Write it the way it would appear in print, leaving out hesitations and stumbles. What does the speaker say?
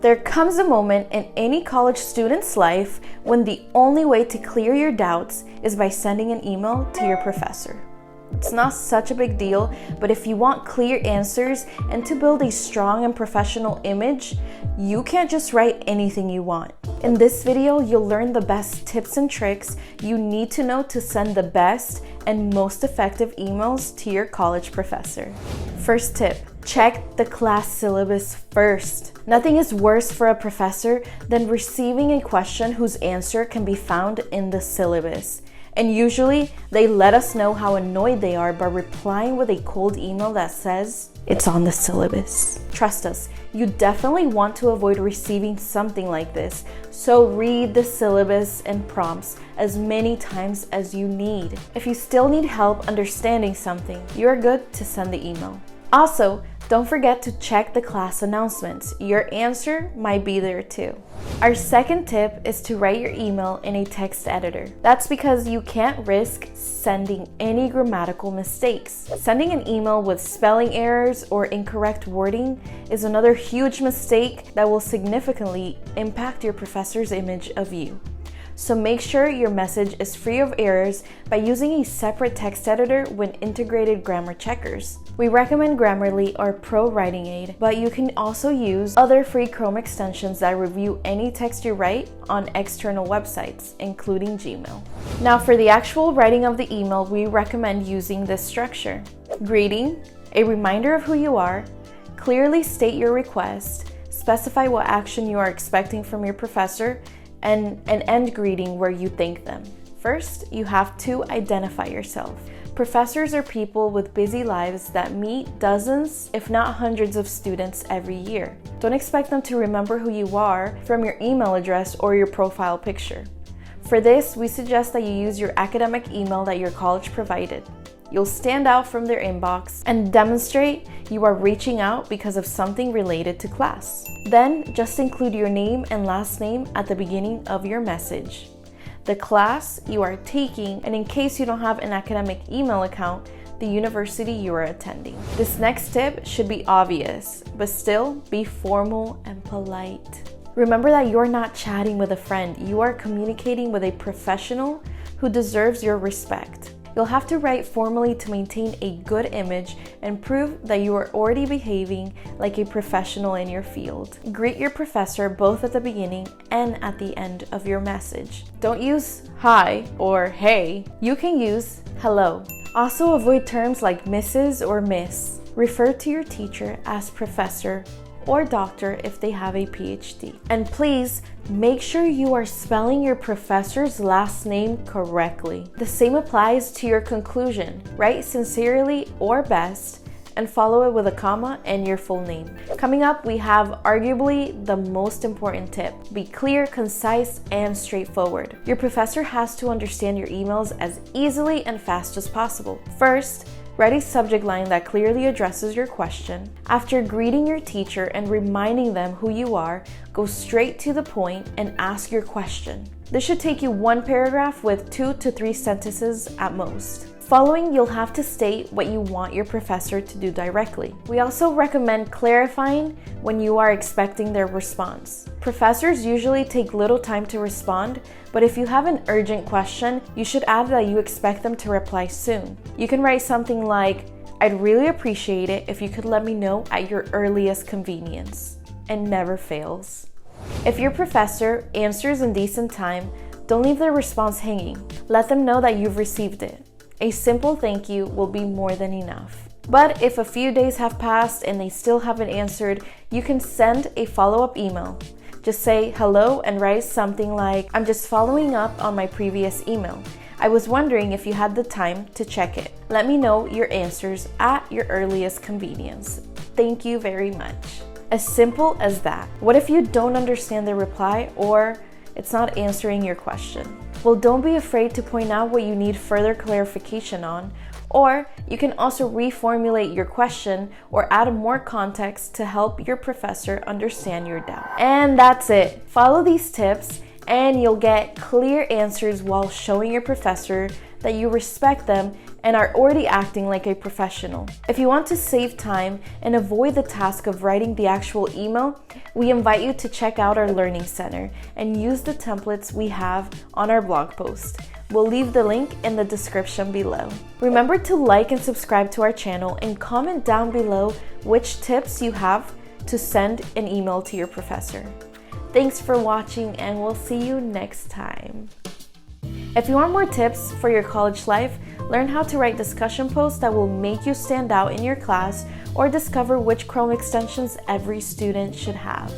There comes a moment in any college student's life when the only way to clear your doubts is by sending an email to your professor. It's not such a big deal, but if you want clear answers and to build a strong and professional image, you can't just write anything you want. In this video, you'll learn the best tips and tricks you need to know to send the best and most effective emails to your college professor. First tip, check the class syllabus first. Nothing is worse for a professor than receiving a question whose answer can be found in the syllabus. And usually, they let us know how annoyed they are by replying with a cold email that says, "It's on the syllabus." Trust us, you definitely want to avoid receiving something like this, so read the syllabus and prompts as many times as you need. If you still need help understanding something, you are good to send the email. Also, don't forget to check the class announcements. Your answer might be there too. Our second tip is to write your email in a text editor. That's because you can't risk sending any grammatical mistakes. Sending an email with spelling errors or incorrect wording is another huge mistake that will significantly impact your professor's image of you. So make sure your message is free of errors by using a separate text editor with integrated grammar checkers. We recommend Grammarly or Pro Writing Aid, but you can also use other free Chrome extensions that review any text you write on external websites, including Gmail. Now for the actual writing of the email, we recommend using this structure. Greeting, a reminder of who you are, clearly state your request, specify what action you are expecting from your professor, and an end greeting where you thank them. First, you have to identify yourself. Professors are people with busy lives that meet dozens, if not hundreds of students every year. Don't expect them to remember who you are from your email address or your profile picture. For this, we suggest that you use your academic email that your college provided. You'll stand out from their inbox and demonstrate you are reaching out because of something related to class. Then just include your name and last name at the beginning of your message, the class you are taking, and in case you don't have an academic email account, the university you are attending. This next tip should be obvious, but still be formal and polite. Remember that you're not chatting with a friend, you are communicating with a professional who deserves your respect. You'll have to write formally to maintain a good image and prove that you are already behaving like a professional in your field. Greet your professor both at the beginning and at the end of your message. Don't use hi or hey. You can use hello. Also avoid terms like Mrs. or Miss. Refer to your teacher as professor or doctor if they have a PhD. And please make sure you are spelling your professor's last name correctly. The same applies to your conclusion. Write sincerely or best and follow it with a comma and your full name. Coming up, we have arguably the most important tip. Be clear, concise, and straightforward. Your professor has to understand your emails as easily and fast as possible. First, write a subject line that clearly addresses your question. After greeting your teacher and reminding them who you are, go straight to the point and ask your question. This should take you one paragraph with 2 to 3 sentences at most. Following, you'll have to state what you want your professor to do directly. We also recommend clarifying when you are expecting their response. Professors usually take little time to respond, but if you have an urgent question, you should add that you expect them to reply soon. You can write something like, "I'd really appreciate it if you could let me know at your earliest convenience," and never fails. If your professor answers in decent time, don't leave their response hanging. Let them know that you've received it. A simple thank you will be more than enough. But if a few days have passed and they still haven't answered, you can send a follow-up email. Just say hello and write something like, "I'm just following up on my previous email. I was wondering if you had the time to check it. Let me know your answers at your earliest convenience. Thank you very much." As simple as that. What if you don't understand the reply or it's not answering your question? Well, don't be afraid to point out what you need further clarification on, or you can also reformulate your question or add more context to help your professor understand your doubt. And that's it. Follow these tips and you'll get clear answers while showing your professor that you respect them and are already acting like a professional. If you want to save time and avoid the task of writing the actual email, we invite you to check out our Learning Center and use the templates we have on our blog post. We'll leave the link in the description below. Remember to like and subscribe to our channel and comment down below which tips you have to send an email to your professor. Thanks for watching, and we'll see you next time. If you want more tips for your college life, learn how to write discussion posts that will make you stand out in your class, or discover which Chrome extensions every student should have.